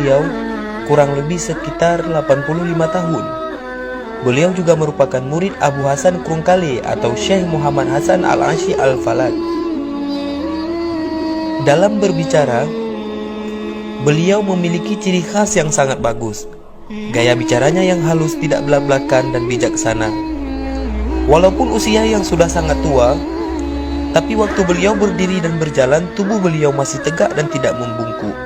beliau kurang lebih sekitar 85 tahun. Beliau juga merupakan murid Abu Hasan Krungkale atau Syekh Muhammad Hasan Al-Ashi Al-Falad. Dalam berbicara, beliau memiliki ciri khas yang sangat bagus. Gaya bicaranya yang halus, tidak belak-belakan dan bijaksana. Walaupun usia yang sudah sangat tua, tapi waktu beliau berdiri dan berjalan, tubuh beliau masih tegak dan tidak membungkuk.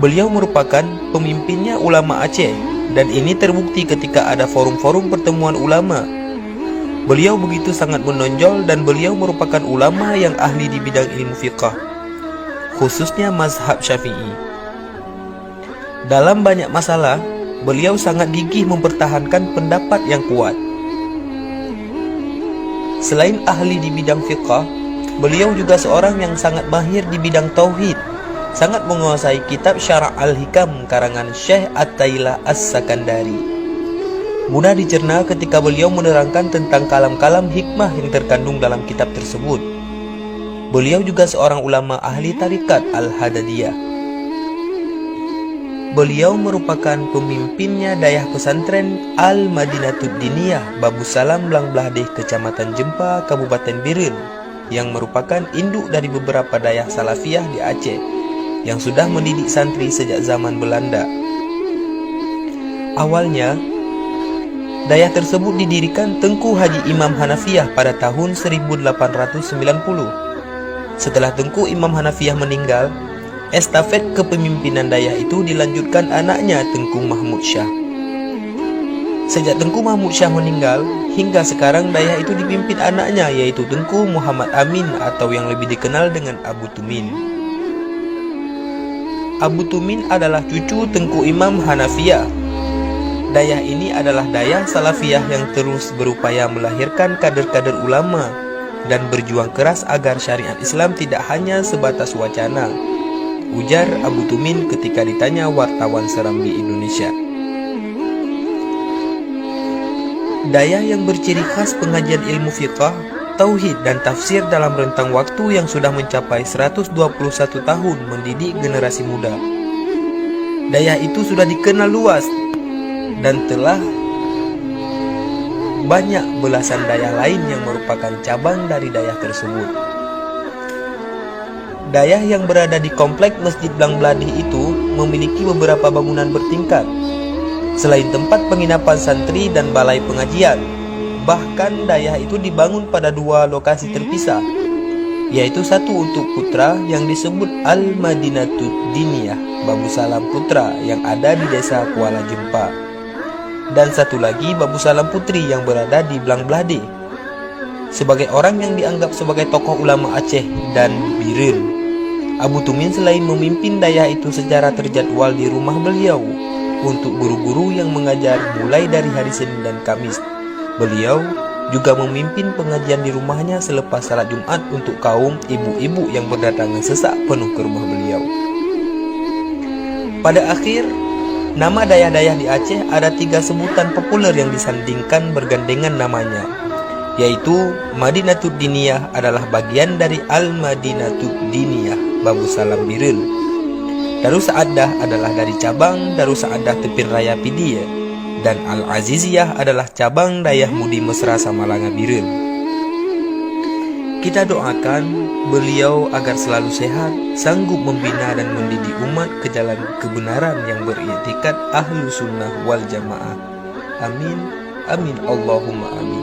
Beliau merupakan pemimpinnya ulama Aceh, dan ini terbukti ketika ada forum-forum pertemuan ulama. Beliau begitu sangat menonjol dan beliau merupakan ulama yang ahli di bidang ilmu fiqh, khususnya mazhab Syafi'i. Dalam banyak masalah, beliau sangat gigih mempertahankan pendapat yang kuat. Selain ahli di bidang fiqh, beliau juga seorang yang sangat mahir di bidang tauhid, sangat menguasai kitab Syara' Al-Hikam karangan Syekh At-Tailah As-Sakandari. Mudah dicerna ketika beliau menerangkan tentang kalam-kalam hikmah yang terkandung dalam kitab tersebut. Beliau juga seorang ulama ahli tarikat Al-Hadadiyah. Beliau merupakan pemimpinnya dayah pesantren Al-Madinatud Diniyah Babu Salam Blangblahdeh, Kecamatan Jempa, Kabupaten Biren, yang merupakan induk dari beberapa dayah salafiyah di Aceh yang sudah mendidik santri sejak zaman Belanda. Awalnya, dayah tersebut didirikan Tengku Haji Imam Hanafiyah pada tahun 1890. Setelah Tengku Imam Hanafiyah meninggal, estafet kepemimpinan dayah itu dilanjutkan anaknya Tengku Mahmud Syah. Sejak Tengku Mahmud Syah meninggal, hingga sekarang dayah itu dipimpin anaknya, yaitu Tengku Muhammad Amin atau yang lebih dikenal dengan Abu Tumin. Abu Tumin adalah cucu Tengku Imam Hanafiyah. Dayah ini adalah dayah salafiyah yang terus berupaya melahirkan kader-kader ulama dan berjuang keras agar syariat Islam tidak hanya sebatas wacana, ujar Abu Tumin ketika ditanya wartawan Serambi Indonesia. Dayah yang berciri khas pengajian ilmu fiqh, tauhid dan tafsir dalam rentang waktu yang sudah mencapai 121 tahun mendidik generasi muda. Dayah itu sudah dikenal luas dan telah banyak belasan dayah lain yang merupakan cabang dari dayah tersebut. Dayah yang berada di komplek Masjid Blangblahdeh itu memiliki beberapa bangunan bertingkat. Selain tempat penginapan santri dan balai pengajian, bahkan dayah itu dibangun pada dua lokasi terpisah, yaitu satu untuk putra yang disebut Al-Madinatud Diniyah Babu Salam Putra yang ada di desa Kuala Jempa, dan satu lagi Babu Salam Putri yang berada di Blangblahdeh. Sebagai orang yang dianggap sebagai tokoh ulama Aceh dan Biren, Abu Tumin selain memimpin dayah itu secara terjadwal di rumah beliau untuk guru-guru yang mengajar mulai dari hari Senin dan Kamis, beliau juga memimpin pengajian di rumahnya selepas salat Jumat untuk kaum ibu-ibu yang berdatangan sesak penuh ke rumah beliau. Pada akhir, nama dayah-dayah di Aceh ada 3 sebutan populer yang disandingkan bergandengan namanya, yaitu Madinatud Diniyah adalah bagian dari Al-Madinatud Diniyah Babu Salam Biren. Darussaadah adalah dari cabang Darussaadah Tepin Raya Pidia, dan Al-Aziziyah adalah cabang Dayah Mudi Mesra Samalanga Biren. Kita doakan beliau agar selalu sehat, sanggup membina dan mendidik umat ke jalan kebenaran yang beriktikad ahlu sunnah wal jamaah. Amin, amin, Allahumma amin.